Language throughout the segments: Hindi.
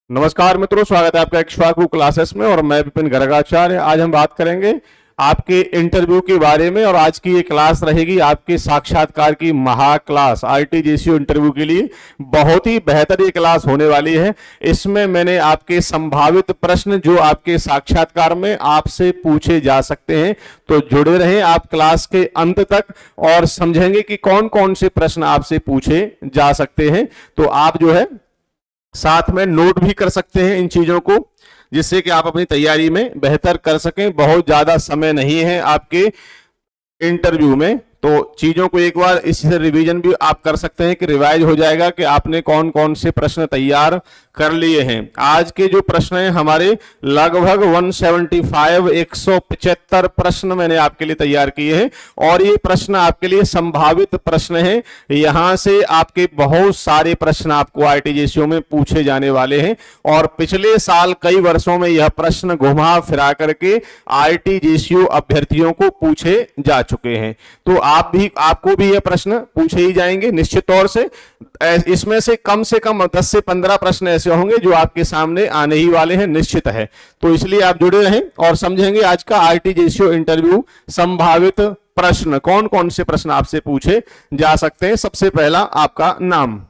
नमस्कार मित्रों, स्वागत है आपका इक्ष्वाकु क्लासेस में और मैं विपिन गर्गाचार्य। आज हम बात करेंगे आपके इंटरव्यू के बारे में और आज की ये क्लास रहेगी आपके साक्षात्कार की महा क्लास। आरटीजीएसयू इंटरव्यू के लिए बहुत ही बेहतर ये क्लास होने वाली है। इसमें मैंने आपके संभावित प्रश्न जो आपके साक्षात्कार में आपसे पूछे जा सकते हैं, तो जुड़े रहें आप क्लास के अंत तक और समझेंगे कि कौन कौन से प्रश्न आपसे पूछे जा सकते हैं। तो आप जो है साथ में नोट भी कर सकते हैं इन चीजों को, जिससे कि आप अपनी तैयारी में बेहतर कर सकें। बहुत ज्यादा समय नहीं है आपके इंटरव्यू में, तो चीजों को एक बार इसी से रिवीजन भी आप कर सकते हैं कि रिवाइज हो जाएगा कि आपने कौन कौन से प्रश्न तैयार कर लिए हैं। आज के जो प्रश्न हैं हमारे लगभग 175 प्रश्न मैंने आपके लिए तैयार किए हैं और ये प्रश्न आपके लिए संभावित प्रश्न हैं। यहां से आपके बहुत सारे प्रश्न आपको आरटीजीएसयू में पूछे जाने वाले हैं और पिछले साल कई वर्षों में यह प्रश्न घुमा फिरा करके आरटीजीएसयू अभ्यर्थियों को पूछे जा चुके हैं। तो आपको भी यह प्रश्न पूछे ही जाएंगे निश्चित तौर से। इसमें से कम 10 से 15 प्रश्न ऐसे होंगे जो आपके सामने आने ही वाले हैं, निश्चित है। तो इसलिए आप जुड़े रहें और समझेंगे आज का आरटीजीएसयू इंटरव्यू संभावित प्रश्न, कौन कौन से प्रश्न आपसे पूछे जा सकते हैं। सबसे पहला आपका नाम,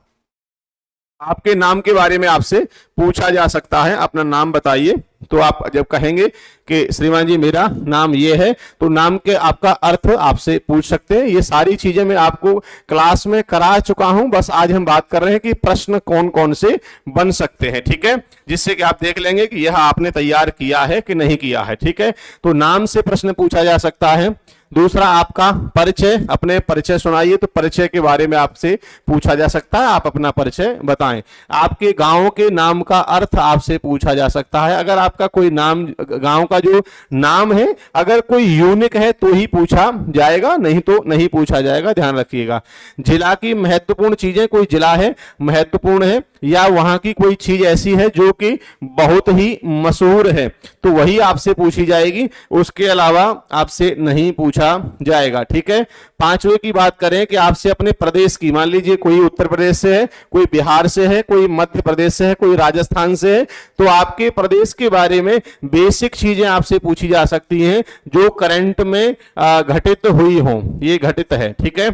आपके नाम के बारे में आपसे पूछा जा सकता है। अपना नाम बताइए। तो आप जब कहेंगे कि श्रीमान जी मेरा नाम ये है, तो नाम के आपका अर्थ आपसे पूछ सकते हैं। ये सारी चीजें मैं आपको क्लास में करा चुका हूं, बस आज हम बात कर रहे हैं कि प्रश्न कौन कौन से बन सकते हैं, ठीक है, जिससे कि आप देख लेंगे कि यह आपने तैयार किया है कि नहीं किया है, ठीक है। तो नाम से प्रश्न पूछा जा सकता है। दूसरा आपका परिचय, अपने परिचय सुनाइए, तो परिचय के बारे में आपसे पूछा जा सकता है, आप अपना परिचय बताएं। आपके गांव के नाम का अर्थ आपसे पूछा जा सकता है। अगर आपका कोई नाम, गांव का जो नाम है अगर कोई यूनिक है तो ही पूछा जाएगा, नहीं तो नहीं पूछा जाएगा, ध्यान रखिएगा। जिला की महत्वपूर्ण चीजें, कोई जिला है महत्वपूर्ण है या वहां की कोई चीज ऐसी है जो कि बहुत ही मशहूर है, तो वही आपसे पूछी जाएगी, उसके अलावा आपसे नहीं पूछा जाएगा, ठीक है। पांचवे की बात करें कि आपसे अपने प्रदेश की, मान लीजिए कोई उत्तर प्रदेश से है, कोई बिहार से है, कोई मध्य प्रदेश से है, कोई राजस्थान से है, तो आपके प्रदेश के बारे में बेसिक चीजें आपसे पूछी जा सकती हैं जो करंट में घटित हुई हो। ये घटित है, ठीक है,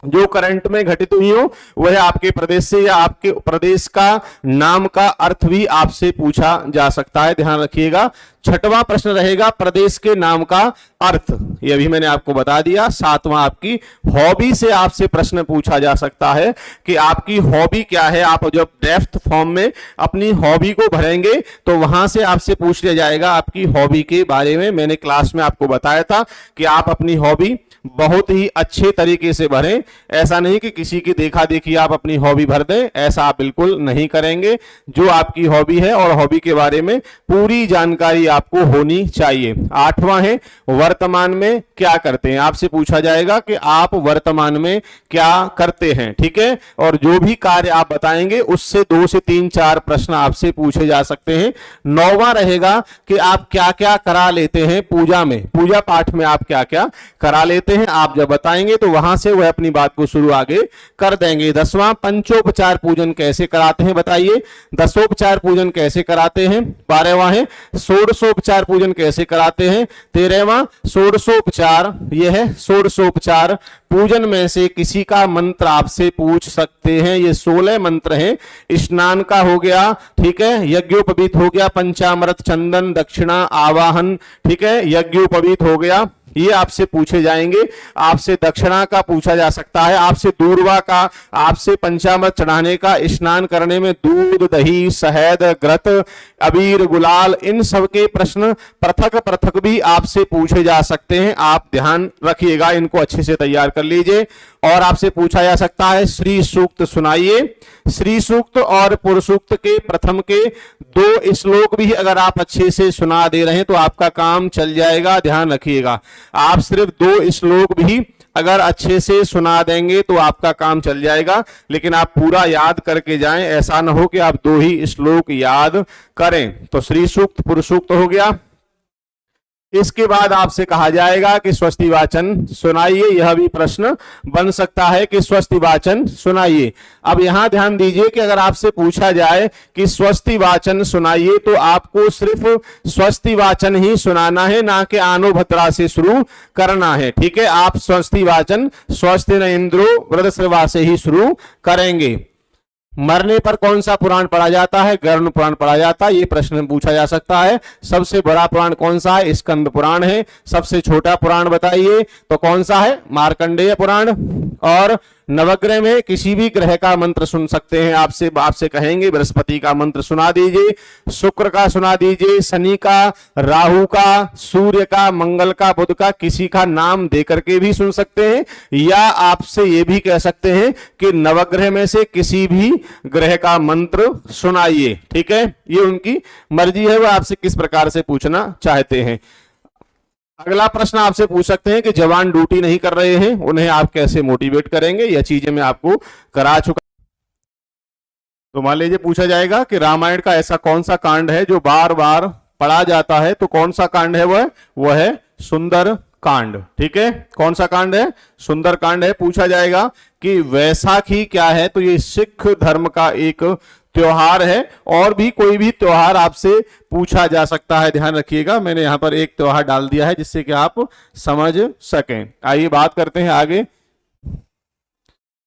जो करंट में घटित हुई हो वह आपके प्रदेश से या आपके प्रदेश का नाम का अर्थ भी आपसे पूछा जा सकता है, ध्यान रखिएगा। छठवां प्रश्न रहेगा प्रदेश के नाम का अर्थ, यह भी मैंने आपको बता दिया। सातवां आपकी हॉबी से आपसे प्रश्न पूछा जा सकता है कि आपकी हॉबी क्या है। आप जब ड्राफ्ट फॉर्म में अपनी हॉबी को भरेंगे तो वहां से आपसे पूछ लिया जाएगा आपकी हॉबी के बारे में। मैंने क्लास में आपको बताया था कि आप अपनी हॉबी बहुत ही अच्छे तरीके से भरें। ऐसा नहीं कि किसी की देखा देखी आप अपनी हॉबी भर दें, ऐसा आप बिल्कुल नहीं करेंगे। जो आपकी हॉबी है और हॉबी के बारे में पूरी जानकारी आपको होनी चाहिए। आठवां है वर्तमान में क्या करते हैं। आपसे पूछा जाएगा कि आप वर्तमान में क्या करते हैं, ठीक है, और जो भी कार्य आप बताएंगे उससे 2 से 3 4 प्रश्न आपसे पूछे जा सकते हैं। नौवां रहेगा कि आप क्या क्या करा लेते हैं पूजा में, पूजा पाठ में आप क्या क्या करा लेते हैं। आप जब बताएंगे तो वहां से वह अपनी बात को शुरू आगे कर देंगे। 10वां पंचोपचार पूजन कैसे कराते हैं, बताइए। दशोपचार पूजन कैसे कराते हैं। 12वां है षोडशोपचार पूजन कैसे कराते हैं। 13वां षोडशोपचार, यह है षोडशोपचार पूजन में से किसी का मंत्र आपसे पूछ सकते हैं। ये 16 मंत्र हैं। स्नान का हो गया, ठीक है, यज्ञोपवीत हो गया, पंचामृत, चंदन, दक्षिणा, आवाहन, ठीक है, यज्ञोपवीत हो गया, ये आपसे पूछे जाएंगे। आपसे दक्षिणा का पूछा जा सकता है, आपसे दूर्वा का, आपसे पंचामृत चढ़ाने का, स्नान करने में दूध, दही, शहद, घृत, अबीर, गुलाल, इन सब के प्रश्न पृथक पृथक भी आपसे पूछे जा सकते हैं। आप ध्यान रखिएगा, इनको अच्छे से तैयार कर लीजिए। और आपसे पूछा जा सकता है श्री सूक्त सुनाइए। श्री सूक्त और पुरुष सूक्त के प्रथम के 2 श्लोक भी अगर आप अच्छे से सुना दे रहे हैं तो आपका काम चल जाएगा, ध्यान रखिएगा। आप सिर्फ 2 श्लोक भी अगर अच्छे से सुना देंगे तो आपका काम चल जाएगा, लेकिन आप पूरा याद करके जाएं, ऐसा ना हो कि आप 2 ही श्लोक याद करें। तो श्री सूक्त, पुरुष सूक्त हो गया। इसके बाद आपसे कहा जाएगा कि स्वस्ति वाचन सुनाइए। यह भी प्रश्न बन सकता है कि स्वस्ति वाचन सुनाइए। अब यहां ध्यान दीजिए कि अगर आपसे पूछा जाए कि स्वस्ति वाचन सुनाइए तो आपको सिर्फ स्वस्ति वाचन ही सुनाना है, ना कि आनो भद्रा से शुरू करना है। ठीक है, आप स्वस्ति वाचन स्वस्ति न इंद्रो वृद्धश्रवा से ही शुरू करेंगे। मरने पर कौन सा पुराण पढ़ा जाता है? गरुड़ पुराण पढ़ा जाता है। ये प्रश्न पूछा जा सकता है। सबसे बड़ा पुराण कौन सा है? स्कंद पुराण है। सबसे छोटा पुराण बताइए तो कौन सा है? मार्कंडेय पुराण। और नवग्रह में किसी भी ग्रह का मंत्र सुन सकते हैं। आपसे कहेंगे बृहस्पति का मंत्र सुना दीजिए, शुक्र का सुना दीजिए, शनि का, राहु का, सूर्य का, मंगल का, बुध का, किसी का नाम दे करके भी सुन सकते हैं। या आपसे ये भी कह सकते हैं कि नवग्रह में से किसी भी ग्रह का मंत्र सुनाइए। ठीक है, ये उनकी मर्जी है, वह आपसे किस प्रकार से पूछना चाहते हैं। अगला प्रश्न आपसे पूछ सकते हैं कि जवान ड्यूटी नहीं कर रहे हैं, उन्हें आप कैसे मोटिवेट करेंगे? यह चीजें मैं आपको करा चुका। तो मान लीजिए पूछा जाएगा कि रामायण का ऐसा कौन सा कांड है जो बार बार पढ़ा जाता है, तो कौन सा कांड है? वह है सुंदर कांड। ठीक है, कौन सा कांड है? सुंदर कांड है। पूछा जाएगा कि वैसाखी क्या है, तो ये सिख धर्म का एक त्योहार है। और भी कोई भी त्योहार आपसे पूछा जा सकता है, ध्यान रखिएगा। मैंने यहां पर एक त्योहार डाल दिया है जिससे कि आप समझ सकें। आइए बात करते हैं आगे।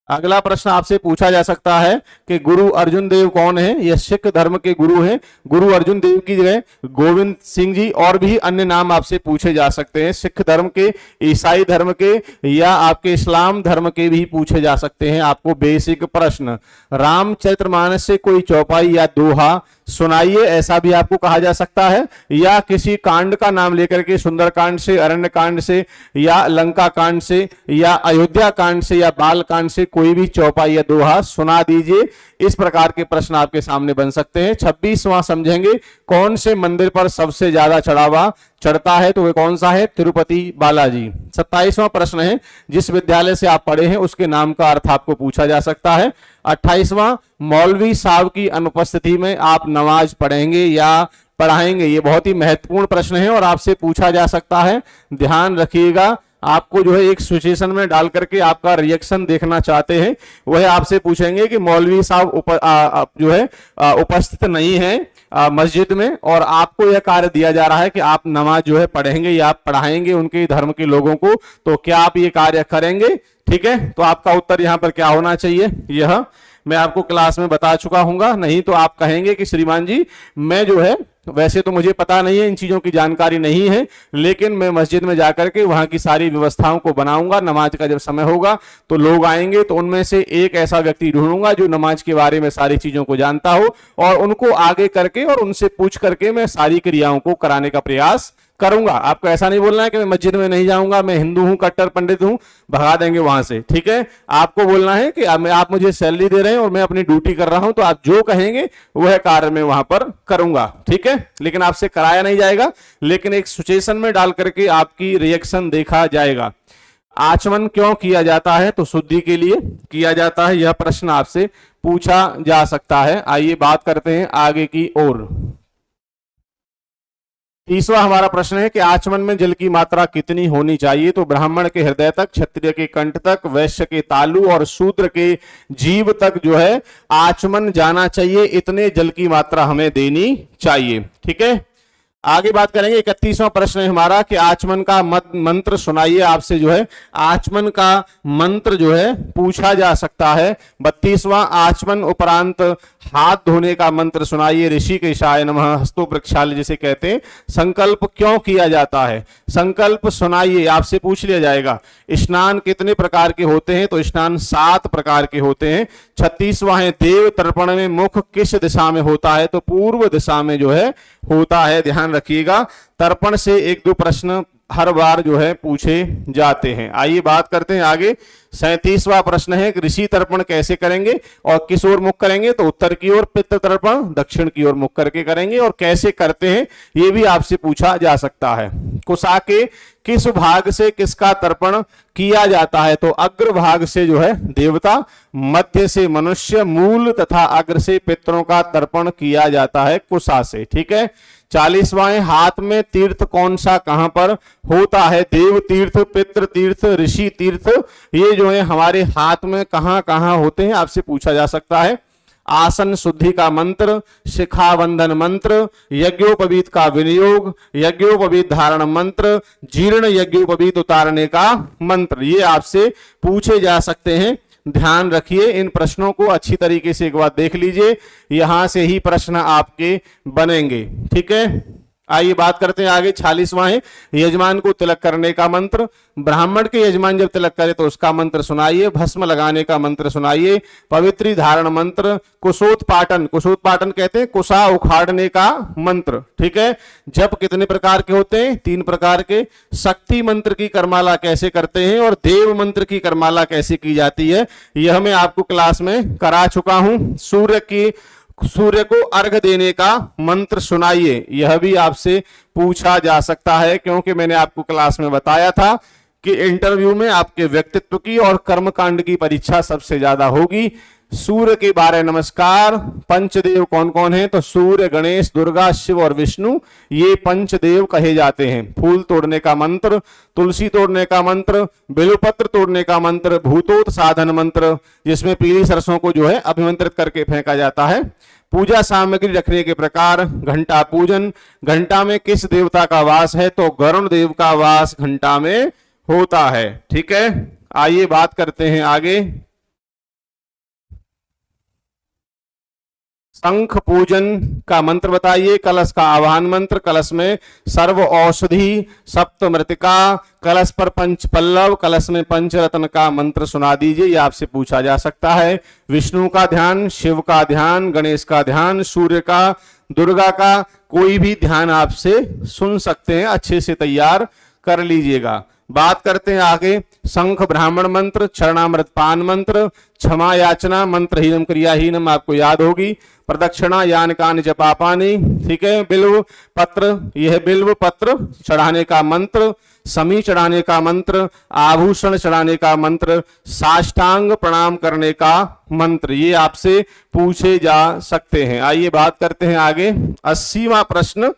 अगला प्रश्न आपसे पूछा जा सकता है कि गुरु अर्जुन देव कौन है? यह सिख धर्म के गुरु हैं। गुरु अर्जुन देव की जगह गोविंद सिंह जी और भी अन्य नाम आपसे पूछे जा सकते हैं। सिख धर्म के, ईसाई धर्म के या आपके इस्लाम धर्म के भी पूछे जा सकते हैं आपको बेसिक प्रश्न। रामचरितमानस से कोई चौपाई या दोहा सुनाइए, ऐसा भी आपको कहा जा सकता है। या किसी कांड का नाम लेकर के, सुंदर कांड से, अरण्य कांड से, या लंका कांड से, या अयोध्या कांड से, या बाल कांड से कोई भी चौपाई या दोहा सुना दीजिए। इस प्रकार के प्रश्न आपके सामने बन सकते हैं। 26वां समझेंगे कौन से मंदिर पर सबसे ज्यादा चढ़ावा चढ़ता है, तो वह कौन सा है? तिरुपति बालाजी। 27वां प्रश्न है जिस विद्यालय से आप पढ़े हैं उसके नाम का अर्थ आपको पूछा जा सकता है। 28वां, मौलवी साहब की अनुपस्थिति में आप नमाज पढ़ेंगे या पढ़ाएंगे? ये बहुत ही महत्वपूर्ण प्रश्न है और आपसे पूछा जा सकता है। ध्यान रखिएगा, आपको जो है एक सिचुएशन में डाल करके आपका रिएक्शन देखना चाहते हैं। वह आपसे पूछेंगे कि मौलवी साहब जो है उपस्थित नहीं है मस्जिद में, और आपको यह कार्य दिया जा रहा है कि आप नमाज जो है पढ़ेंगे या आप पढ़ाएंगे उनके धर्म के लोगों को, तो क्या आप ये कार्य करेंगे? ठीक है, तो आपका उत्तर यहां पर क्या होना चाहिए? यह मैं आपको क्लास में बता चुका हूंगा। नहीं तो आप कहेंगे कि श्रीमान जी मैं जो है, वैसे तो मुझे पता नहीं है, इन चीजों की जानकारी नहीं है, लेकिन मैं मस्जिद में जाकर के वहां की सारी व्यवस्थाओं को बनाऊंगा। नमाज का जब समय होगा तो लोग आएंगे तो उनमें से एक ऐसा व्यक्ति ढूंढूंगा जो नमाज के बारे में सारी चीजों को जानता हो, और उनको आगे करके और उनसे पूछ करके मैं सारी क्रियाओं को कराने का प्रयास करूंगा। आपको ऐसा नहीं बोलना है कि मैं मस्जिद में नहीं जाऊंगा, मैं हिंदू हूं, कट्टर पंडित हूं, भगा देंगे वहां से। ठीक है, आपको बोलना है कि आप मुझे सैलरी दे रहे हैं और मैं अपनी ड्यूटी कर रहा हूं, तो आप जो कहेंगे वह कार्य मैं वहां पर करूंगा। ठीक है, लेकिन आपसे कराया नहीं जाएगा, लेकिन एक सिचुएशन में डाल करके आपकी रिएक्शन देखा जाएगा। आचमन क्यों किया जाता है? तो शुद्धि के लिए किया जाता है। यह प्रश्न आपसे पूछा जा सकता है। आइए बात करते हैं आगे की ओर। 30वां हमारा प्रश्न है कि आचमन में जल की मात्रा कितनी होनी चाहिए? तो ब्राह्मण के हृदय तक, क्षत्रिय के कंठ तक, वैश्य के तालु और शूद्र के जीभ तक जो है आचमन जाना चाहिए। इतने जल की मात्रा हमें देनी चाहिए। ठीक है, आगे बात करेंगे। 31वां प्रश्न है हमारा कि आचमन का मंत्र सुनाइए। आपसे जो है आचमन का मंत्र जो है पूछा जा सकता है। 32वां, आचमन उपरांत हाथ धोने का मंत्र सुनाइए। ऋषिकेशाय नमः, हस्तो प्रक्षाल्य जिसे कहते हैं। संकल्प क्यों किया जाता है? संकल्प सुनाइए, आपसे पूछ लिया जाएगा। स्नान कितने प्रकार के होते हैं? तो स्नान 7 प्रकार के होते हैं। 36वां है देव तर्पण में मुख किस दिशा में होता है? तो पूर्व दिशा में जो है होता है। ध्यान रखिएगा, तर्पण से 1-2 प्रश्न हर बार जो है पूछे जाते हैं। आइए बात करते हैं आगे। 37वां प्रश्न है कि ऋषि तर्पण कैसे करेंगे और किस ओर मुख करेंगे? तो उत्तर की ओर। पितृ तर्पण दक्षिण की ओर मुख करके करेंगे, और कैसे करते हैं ये भी आपसे पूछा जा सकता है। कुशा के किस भाग से किसका तर्पण किया जाता है? तो अग्र भाग से जो है देवता, मध्य से मनुष्य, मूल तथा अग्र से पितरों का तर्पण किया जाता है कुशा से। ठीक है। 40वां है, हाथ में तीर्थ कौन सा कहां पर होता है? देव तीर्थ, पितृ तीर्थ, ऋषि तीर्थ, ये जो है हमारे हाथ में कहां कहां होते हैं आपसे पूछा जा सकता है। आसन शुद्धि का मंत्र, शिखावंदन मंत्र, यज्ञोपवीत का विनियोग, यज्ञोपवीत धारण मंत्र, जीर्ण यज्ञोपवीत उतारने का मंत्र, ये आपसे पूछे जा सकते हैं। ध्यान रखिए, इन प्रश्नों को अच्छी तरीके से एक बार देख लीजिए, यहां से ही प्रश्न आपके बनेंगे। ठीक है। आइए बात करते हैं आगे। 46वां है, यजमान को तिलक करने का मंत्र। ब्राह्मण के यजमान जब तिलक करे तो उसका मंत्र सुनाइए। भस्म लगाने का मंत्र सुनाइए। पवित्री धारण मंत्र। कुशोत्पाटन, कुशोत्पाटन कहते हैं कुशा उखाड़ने का मंत्र। ठीक है। जप कितने प्रकार के होते हैं? 3 प्रकार के। शक्ति मंत्र की करमाला कैसे करते हैं और देव मंत्र की करमाला कैसे की जाती है, यह मैं आपको क्लास में करा चुका हूं। सूर्य को अर्घ देने का मंत्र सुनाइए, यह भी आपसे पूछा जा सकता है, क्योंकि मैंने आपको क्लास में बताया था कि इंटरव्यू में आपके व्यक्तित्व की और कर्मकांड की परीक्षा सबसे ज्यादा होगी। सूर्य के बारे नमस्कार। पंचदेव कौन कौन है? तो सूर्य, गणेश, दुर्गा, शिव और विष्णु, ये पंचदेव कहे जाते हैं। फूल तोड़ने का मंत्र, तुलसी तोड़ने का मंत्र, बेलपत्र तोड़ने का मंत्र, भूतोत साधन मंत्र, जिसमें पीली सरसों को जो है अभिमंत्रित करके फेंका जाता है। पूजा सामग्री रखने के प्रकार, घंटा पूजन। घंटा में किस देवता का वास है? तो गरुण देव का वास घंटा में होता है। ठीक है। आइए बात करते हैं आगे। शंख पूजन का मंत्र बताइए। कलश का आवाहन मंत्र। कलश में सर्व औषधि, सप्त मृतिका, कलश पर पंच पल्लव, कलश में पंचरत्न का मंत्र सुना दीजिए, ये आपसे पूछा जा सकता है। विष्णु का ध्यान, शिव का ध्यान, गणेश का ध्यान, सूर्य का, दुर्गा का, कोई भी ध्यान आपसे सुन सकते हैं, अच्छे से तैयार कर लीजिएगा। बात करते हैं आगे। शंख ब्राह्मण मंत्र, चरणामृत पान मंत्र, क्षमा याचना, मंत्रहीनम क्रियाहीनम आपको याद होगी। प्रदक्षिणा यान कान जपापानी। ठीक है। बिल्व पत्र, यह बिल्व पत्र चढ़ाने का मंत्र। समी चढ़ाने का मंत्र, आभूषण चढ़ाने का मंत्र, साष्टांग प्रणाम करने का मंत्र, ये आपसे पूछे जा सकते हैं। आइए बात करते हैं आगे। 80वां प्रश्न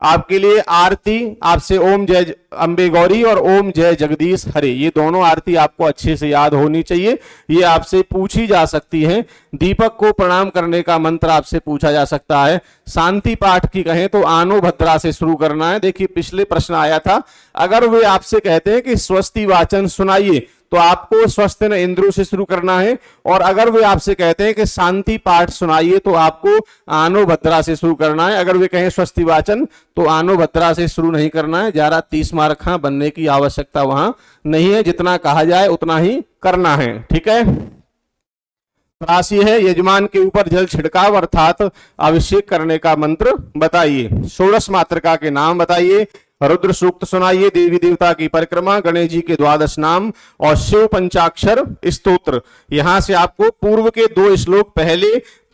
आपके लिए। आरती आपसे ओम जय अम्बे गौरी और ओम जय जगदीश हरे, ये दोनों आरती आपको अच्छे से याद होनी चाहिए, ये आपसे पूछी जा सकती है। दीपक को प्रणाम करने का मंत्र आपसे पूछा जा सकता है। शांति पाठ की कहें तो आनो भद्रा से शुरू करना है। देखिए पिछले प्रश्न आया था, अगर वे आपसे कहते हैं कि स्वस्ति वाचन सुनाइए तो आपको स्वस्ति न इंद्रू से शुरू करना है, और अगर वे आपसे कहते हैं कि शांति पाठ सुनाइए तो आपको आनो भद्रा से शुरू करना है। अगर वे कहें स्वस्ति वाचन तो आनो भद्रा से शुरू नहीं करना है। 30 मार्क बनने की आवश्यकता वहां नहीं है, जितना कहा जाए उतना ही करना है। ठीक है। राशि है, यजमान के ऊपर जल छिड़काव अर्थात अभिषेक करने का मंत्र बताइए। षोडश मातृका के नाम बताइए। रुद्र सूक्त सुनाइए। देवी देवता की परिक्रमा, गणेश जी के 12 नाम और शिव पंचाक्षर स्तोत्र। यहां से आपको पूर्व के 2 श्लोक, पहले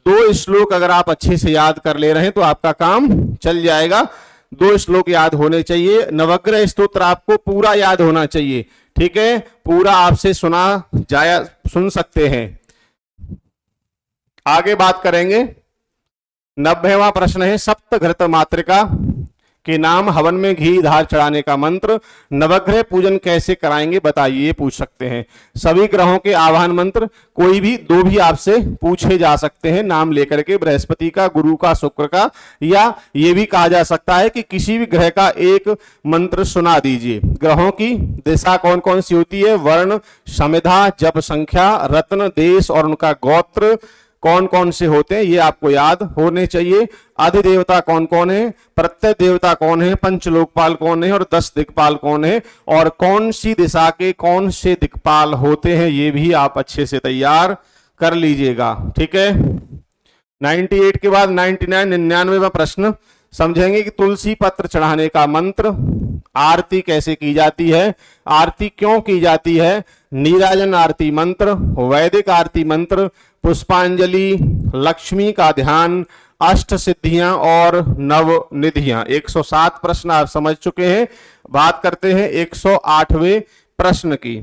2 श्लोक अगर आप अच्छे से याद कर ले रहे हैं तो आपका काम चल जाएगा। 2 श्लोक याद होने चाहिए। नवग्रह स्तोत्र आपको पूरा याद होना चाहिए। ठीक है। पूरा आपसे सुन सकते हैं। आगे बात करेंगे। 90वां प्रश्न है, सप्तघृत मातृका के नाम, हवन में घी धार चढ़ाने का मंत्र, नवग्रह पूजन कैसे कराएंगे बताइए, पूछ सकते हैं। सभी ग्रहों के आवाहन मंत्र, कोई भी 2 भी आपसे पूछे जा सकते हैं नाम लेकर के, बृहस्पति का, गुरु का, शुक्र का, या ये भी कहा जा सकता है कि किसी भी ग्रह का एक मंत्र सुना दीजिए। ग्रहों की दिशा कौन कौन सी होती है, वर्ण, समिधा, जप संख्या, रत्न, देश और उनका गोत्र कौन कौन से होते हैं, ये आपको याद होने चाहिए। अधिदेवता कौन कौन है, प्रत्यय देवता कौन है, पंचलोकपाल कौन है और 10 दिक्पाल कौन है, और कौन सी दिशा के कौन से दिक्पाल होते हैं, ये भी आप अच्छे से तैयार कर लीजिएगा। ठीक है। 98 के बाद 99वां प्रश्न समझेंगे कि तुलसी पत्र चढ़ाने का मंत्र, आरती कैसे की जाती है, आरती क्यों की जाती है, नीराजन आरती मंत्र, वैदिक आरती मंत्र, पुष्पांजलि, लक्ष्मी का ध्यान, अष्ट सिद्धियां और नव निधियां। 107 प्रश्न आप समझ चुके हैं। बात करते हैं 108वें प्रश्न की।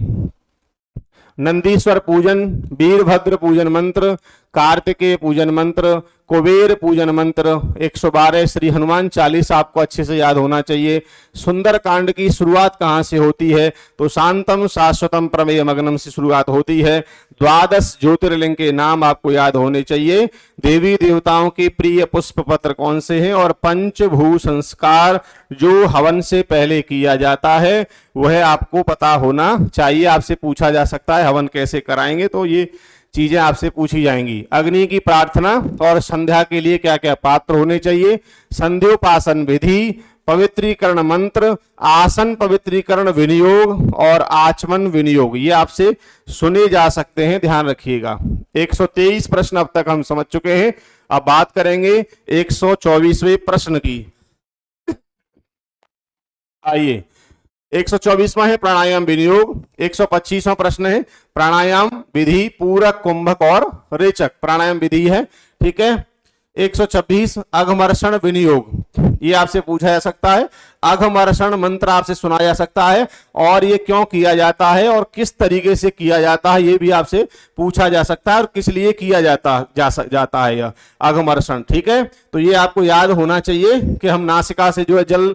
नंदीश्वर पूजन, वीरभद्र पूजन मंत्र, कार्तिकेय पूजन मंत्र, कुबेर पूजन मंत्र, 112 श्री हनुमान चालीसा आपको अच्छे से याद होना चाहिए। सुंदर कांड की शुरुआत कहां से होती है? तो शांतम शाश्वतम प्रमेय मग्नम से शुरुआत होती है। 12 ज्योतिर्लिंग के नाम आपको याद होने चाहिए। देवी देवताओं के प्रिय पुष्प पत्र कौन से हैं? और पंचभू संस्कार जो हवन से पहले किया जाता है वह आपको पता होना चाहिए। आपसे पूछा जा सकता है हवन कैसे कराएंगे, तो ये चीजें आपसे पूछी जाएंगी। अग्नि की प्रार्थना और संध्या के लिए क्या क्या पात्र होने चाहिए? संध्योपासन विधि, पवित्रीकरण मंत्र, आसन पवित्रीकरण विनियोग और आचमन विनियोग, ये आपसे सुने जा सकते हैं, ध्यान रखिएगा। 123 प्रश्न अब तक हम समझ चुके हैं। अब बात करेंगे 124वें प्रश्न की। आइए, 124वां है प्राणायाम विनियोग। 125वां प्रश्न है प्राणायाम विधि, पूरक, कुंभक और रेचक। प्राणायाम विधि है, ठीक है। 126 अघमर्षण विनियोग, ये आपसे पूछा जा सकता है। अघमर्षण मंत्र आपसे सुनाया जा सकता है और ये क्यों किया जाता है और किस तरीके से किया जाता है ये भी आपसे पूछा जा सकता है, और किस लिए किया जाता है यह अघमर्षण, ठीक है। तो ये आपको याद होना चाहिए कि हम नासिका से जो है जल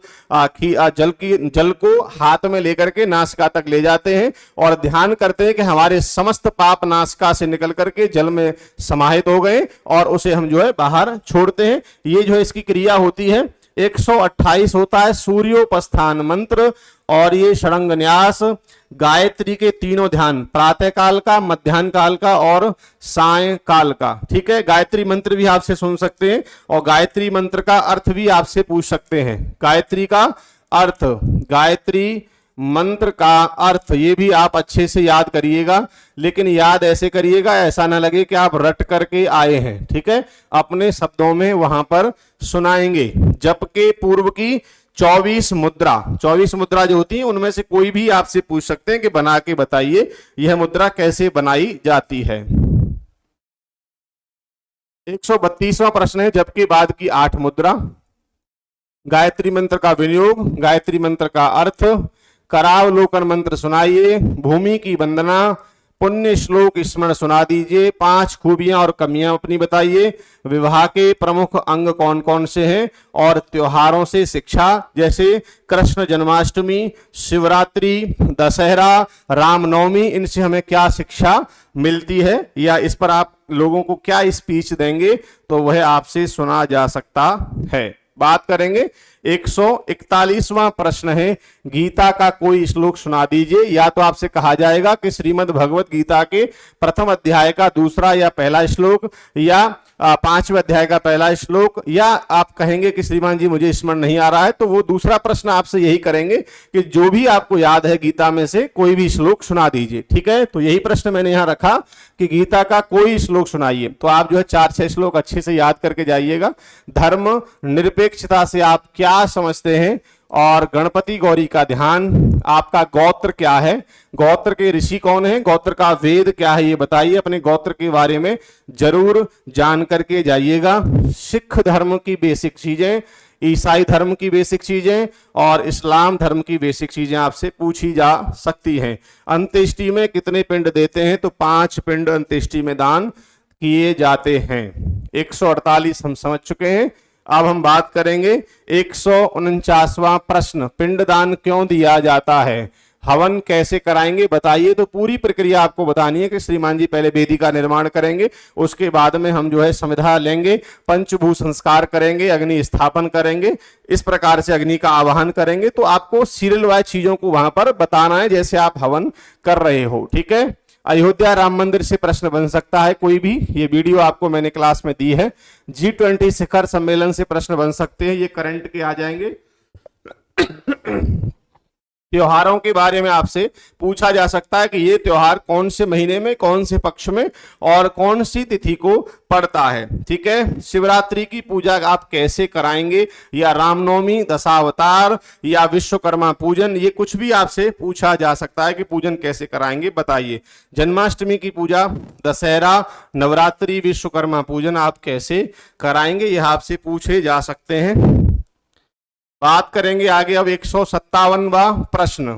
को हाथ में लेकर के नासिका तक ले जाते हैं और ध्यान करते हैं कि हमारे समस्त पाप नासिका से निकल करके जल में समाहित हो गए और उसे हम जो है बाहर छोड़ते हैं। ये जो है इसकी क्रिया होती है। 128 होता है सूर्योपस्थान मंत्र और ये षडंग न्यास, गायत्री के तीनों ध्यान, प्रातः काल का, मध्याह्न काल का और साय काल का, ठीक है। गायत्री मंत्र भी आपसे सुन सकते हैं और गायत्री मंत्र का अर्थ भी आपसे पूछ सकते हैं। गायत्री का अर्थ, गायत्री मंत्र का अर्थ, ये भी आप अच्छे से याद करिएगा, लेकिन याद ऐसे करिएगा ऐसा ना लगे कि आप रट करके आए हैं, ठीक है। अपने शब्दों में वहां पर सुनाएंगे। जप के पूर्व की 24 मुद्रा जो होती है उनमें से कोई भी आपसे पूछ सकते हैं कि बना के बताइए यह मुद्रा कैसे बनाई जाती है। 132वां प्रश्न है जप के बाद की 8 मुद्रा। गायत्री मंत्र का विनियोग, गायत्री मंत्र का अर्थ, करावलोकन मंत्र सुनाइए, भूमि की वंदना, पुण्य श्लोक स्मरण सुना दीजिए, 5 खूबियां और कमियां अपनी बताइए, विवाह के प्रमुख अंग कौन कौन से हैं और त्योहारों से शिक्षा, जैसे कृष्ण जन्माष्टमी, शिवरात्रि, दशहरा, रामनवमी, इनसे हमें क्या शिक्षा मिलती है या इस पर आप लोगों को क्या स्पीच देंगे, तो वह आपसे सुना जा सकता है। बात करेंगे 141वां प्रश्न है गीता का कोई श्लोक सुना दीजिए। या तो आपसे कहा जाएगा कि श्रीमद् भगवत गीता के प्रथम अध्याय का दूसरा या पहला श्लोक या 5वें अध्याय का पहला श्लोक, या आप कहेंगे कि श्रीमान जी मुझे स्मरण नहीं आ रहा है, तो वो दूसरा प्रश्न आपसे यही करेंगे कि जो भी आपको याद है गीता में से कोई भी श्लोक सुना दीजिए, ठीक है। तो यही प्रश्न मैंने यहां रखा कि गीता का कोई श्लोक सुनाइए। तो आप जो है 4-6 श्लोक अच्छे से याद करके जाइएगा। धर्म निरपेक्षता से आप क्या समझते हैं और गणपति गौरी का ध्यान, आपका गोत्र क्या है, गोत्र के ऋषि कौन है, गोत्र का वेद क्या है ये बताइए, अपने गोत्र के बारे में जरूर जान करके जाइएगा। सिख धर्म की बेसिक चीजें, ईसाई धर्म की बेसिक चीजें और इस्लाम धर्म की बेसिक चीजें आपसे पूछी जा सकती हैं। अंत्येष्टि में कितने पिंड देते हैं, तो 5 पिंड अंत्येष्टि में दान किए जाते हैं। 148 हम समझ चुके हैं। अब हम बात करेंगे 149वां प्रश्न, पिंडदान क्यों दिया जाता है, हवन कैसे कराएंगे बताइए। तो पूरी प्रक्रिया आपको बतानी है कि श्रीमान जी पहले वेदी का निर्माण करेंगे, उसके बाद में हम जो है संविधा लेंगे, पंचभू संस्कार करेंगे, अग्नि स्थापन करेंगे, इस प्रकार से अग्नि का आवाहन करेंगे। तो आपको सीरियल वाइज चीजों को वहां पर बताना है जैसे आप हवन कर रहे हो, ठीक है। अयोध्या राम मंदिर से प्रश्न बन सकता है कोई भी, ये वीडियो आपको मैंने क्लास में दी है। G20 शिखर सम्मेलन से प्रश्न बन सकते हैं, ये करंट के आ जाएंगे, त्योहारों के बारे में आपसे पूछा जा सकता है कि ये त्योहार कौन से महीने में, कौन से पक्ष में और कौन सी तिथि को पड़ता है। ठीक है, शिवरात्रि की पूजा आप कैसे कराएंगे, या रामनवमी, दशावतार या विश्वकर्मा पूजन, ये कुछ भी आपसे पूछा जा सकता है कि पूजन कैसे कराएंगे बताइए। जन्माष्टमी की पूजा, दशहरा, नवरात्रि, विश्वकर्मा पूजन आप कैसे कराएंगे, यह आपसे पूछे जा सकते हैं। बात करेंगे आगे अब 157वां प्रश्न।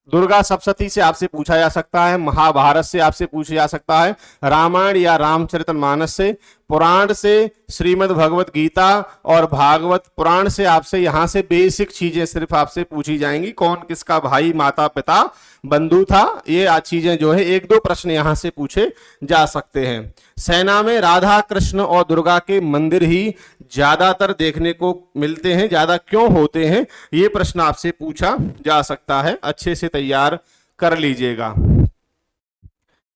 दुर्गा सप्तशती से आपसे पूछा जा सकता है, महाभारत से आपसे पूछा जा सकता है, रामायण या रामचरितमानस से, पुराण से श्रीमद् भगवत गीता और भागवत पुराण से आपसे यहां से बेसिक चीजें सिर्फ आपसे पूछी जाएंगी। कौन किसका भाई, माता पिता, बंधु था, ये चीजें जो है एक दो प्रश्न यहां से पूछे जा सकते हैं। सेना में राधा कृष्ण और दुर्गा के मंदिर ही ज्यादातर देखने को मिलते हैं, ज्यादा क्यों होते हैं, ये प्रश्न आपसे पूछा जा सकता है। अच्छे से तैयार कर लीजिएगा।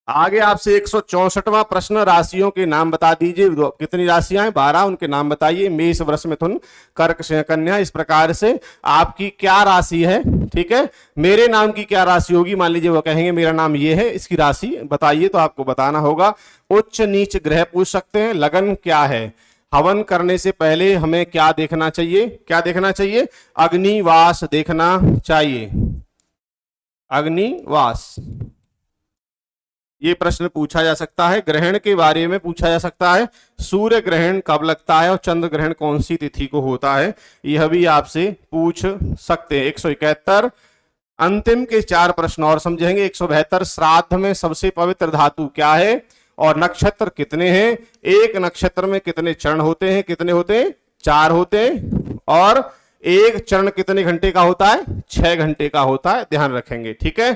आगे आपसे 164वां प्रश्न, राशियों के नाम बता दीजिए। कितनी राशियां हैं? 12, उनके नाम बताइए। मेष, वृष, मिथुन, कर्क, सिंह, कन्या। इस प्रकार से आपकी क्या राशि है? ठीक है, मेरे नाम की क्या राशि होगी? मान लीजिए वो कहेंगे मेरा नाम ये है, इसकी राशि बताइए, तो आपको बताना होगा। उच्च नीच ग्रह पूछ सकते हैं। लगन क्या है? हवन करने से पहले हमें क्या देखना चाहिए? क्या देखना चाहिए? अग्निवास देखना चाहिए, अग्निवास। ये प्रश्न पूछा जा सकता है। ग्रहण के बारे में पूछा जा सकता है, सूर्य ग्रहण कब लगता है और चंद्र ग्रहण कौन सी तिथि को होता है, यह भी आपसे पूछ सकते हैं। 171 अंतिम के 4 प्रश्न और समझेंगे। 172 श्राद्ध में सबसे पवित्र धातु क्या है और नक्षत्र कितने हैं? एक नक्षत्र में कितने चरण होते हैं? कितने होते हैं? 4 होते हैं। और एक चरण कितने घंटे का होता है? 6 घंटे का होता है, ध्यान रखेंगे। ठीक है,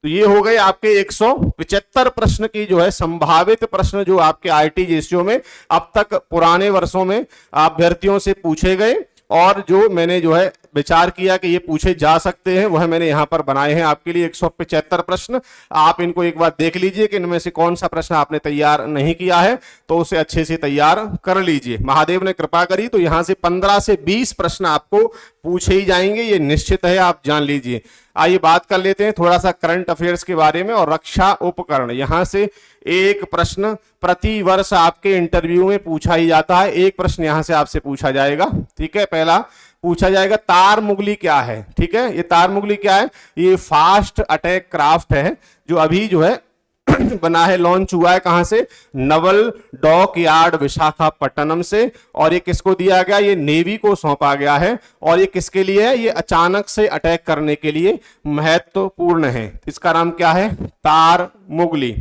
तो ये हो गए आपके 175 प्रश्न की जो है संभावित प्रश्न जो आपके आरटीजीएस में अब तक पुराने वर्षों में अभ्यर्थियों से पूछे गए और जो मैंने जो है विचार किया कि ये पूछे जा सकते हैं, वह मैंने यहां पर बनाए हैं आपके लिए 175 प्रश्न। आप इनको एक बार देख लीजिए कि इनमें से कौन सा प्रश्न आपने तैयार नहीं किया है, तो उसे अच्छे से तैयार कर लीजिए। महादेव ने कृपा करी तो यहां से 15 से 20 प्रश्न आपको पूछे ही जाएंगे, ये निश्चित है, आप जान लीजिए। आइए बात कर लेते हैं थोड़ा सा करंट अफेयर्स के बारे में और रक्षा उपकरण। यहां से एक प्रश्न प्रति वर्ष आपके इंटरव्यू में पूछा ही जाता है, एक प्रश्न यहां से आपसे पूछा जाएगा। ठीक है, पहला पूछा जाएगा तार मुगली क्या है। ठीक है, ये तार मुगली क्या है? ये फास्ट अटैक क्राफ्ट है जो अभी जो है बना है, लॉन्च हुआ है। कहां से? नवल डॉक यार्ड विशाखापट्टनम से। और ये किसको दिया गया? ये नेवी को सौंपा गया है। और ये किसके लिए है? ये अचानक से अटैक करने के लिए महत्वपूर्ण है। इसका नाम क्या है? तार मुगली।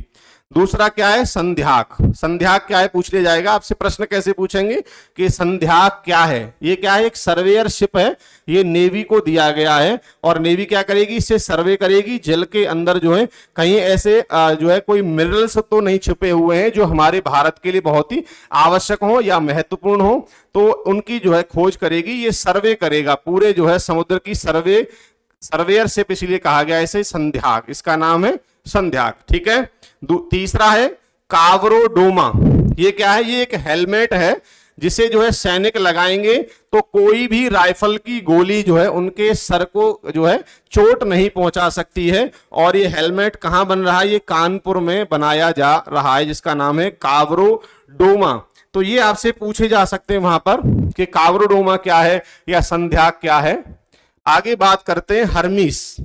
दूसरा क्या है? संध्याक। संध्याक क्या है पूछ लिया जाएगा आपसे। प्रश्न कैसे पूछेंगे कि संध्याक क्या है? ये क्या है? एक सर्वेयर शिप है, ये नेवी को दिया गया है और नेवी क्या करेगी? इससे सर्वे करेगी जल के अंदर जो है कहीं ऐसे जो है कोई मिनरल्स तो नहीं छुपे हुए हैं जो हमारे भारत के लिए बहुत ही आवश्यक हो या महत्वपूर्ण हो, तो उनकी जो है खोज करेगी। ये सर्वे करेगा पूरे जो है समुद्र की सर्वेयर शिप, इसलिए कहा गया है इसे संध्याक। इसका नाम है संध्याक। ठीक है, तीसरा है कावरोडोमा। ये क्या है? ये एक हेलमेट है जिसे जो है सैनिक लगाएंगे तो कोई भी राइफल की गोली जो है उनके सर को जो है चोट नहीं पहुंचा सकती है। और ये हेलमेट कहां बन रहा है? ये कानपुर में बनाया जा रहा है, जिसका नाम है कावरोडोमा। तो ये आपसे पूछे जा सकते हैं वहां पर कि कावरोडोमा क्या है या संध्याक क्या है। आगे बात करते हैं हर्मीस।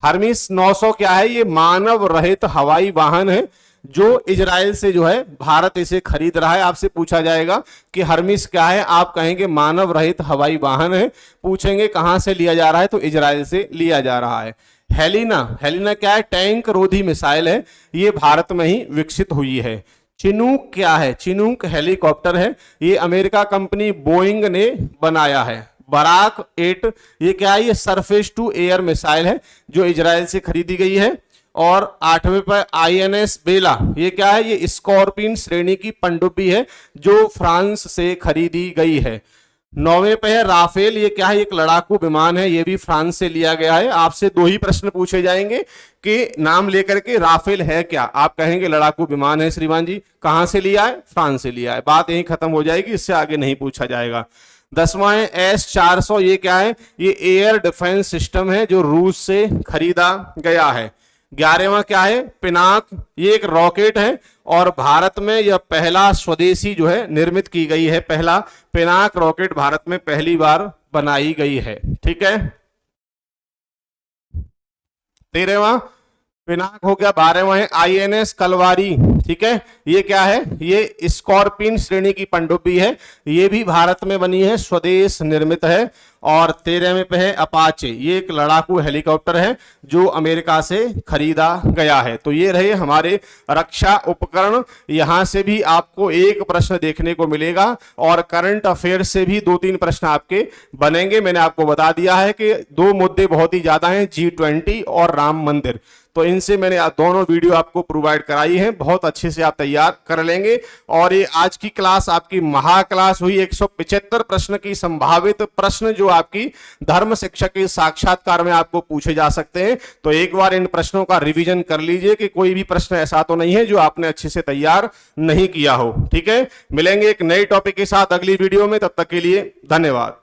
हर्मीस 900 क्या है? ये मानव रहित हवाई वाहन है जो इजराइल से जो है भारत इसे खरीद रहा है। आपसे पूछा जाएगा कि हर्मीस क्या है, आप कहेंगे मानव रहित हवाई वाहन है। पूछेंगे कहां से लिया जा रहा है, तो इजराइल से लिया जा रहा है। हेलिना, हेलिना क्या है? टैंक रोधी मिसाइल है, ये भारत में ही विकसित हुई है। चिनूक क्या है? चिनूक हेलीकॉप्टर है, ये अमेरिका कंपनी बोइंग ने बनाया है। बराक 8 ये क्या है? ये सरफेस टू एयर मिसाइल है जो इजराइल से खरीदी गई है। और 8वें पर INS बेला, ये क्या है? ये स्कॉर्पियन श्रेणी की पनडुब्बी है जो फ्रांस से खरीदी गई है। 9वें पे है राफेल, ये क्या है? एक लड़ाकू विमान है, ये भी फ्रांस से लिया गया है। आपसे 2 ही प्रश्न पूछे जाएंगे कि नाम लेकर के राफेल है क्या, आप कहेंगे लड़ाकू विमान है श्रीमान जी। कहां से लिया है? फ्रांस से लिया है। बात यहीं खत्म हो जाएगी, इससे आगे नहीं पूछा जाएगा। 10वां है S-400, ये क्या है, ये एयर डिफेंस सिस्टम है जो रूस से खरीदा गया है। 11वां क्या है, पिनाक, ये एक रॉकेट है और भारत में यह पहला स्वदेशी जो है निर्मित की गई है, पहला पिनाक रॉकेट भारत में पहली बार बनाई गई है। ठीक है, 13वां पिनाक हो गया। 12वां है INS कलवारी, ठीक है, ये क्या है, ये स्कॉर्पियन श्रेणी की पनडुब्बी है, ये भी भारत में बनी है, स्वदेश निर्मित है। और 13वें पे है अपाचे, ये एक लड़ाकू हेलीकॉप्टर है जो अमेरिका से खरीदा गया है। तो ये रहे हमारे रक्षा उपकरण। यहां से भी आपको एक प्रश्न देखने को मिलेगा और करंट अफेयर से भी 2-3 प्रश्न आपके बनेंगे। मैंने आपको बता दिया है कि 2 मुद्दे बहुत ही ज्यादा हैं, G20 और राम मंदिर, तो इनसे मैंने दोनों वीडियो आपको प्रोवाइड कराई है, बहुत अच्छे से आप तैयार कर लेंगे। और ये आज की क्लास आपकी महा क्लास हुई। 175 प्रश्न की संभावित प्रश्न जो आपकी धर्म शिक्षक के साक्षात्कार में आपको पूछे जा सकते हैं। तो एक बार इन प्रश्नों का रिवीजन कर लीजिए कि कोई भी प्रश्न ऐसा तो नहीं है जो आपने अच्छे से तैयार नहीं किया हो। ठीक है, मिलेंगे एक नए टॉपिक के साथ अगली वीडियो में, तब तक के लिए धन्यवाद।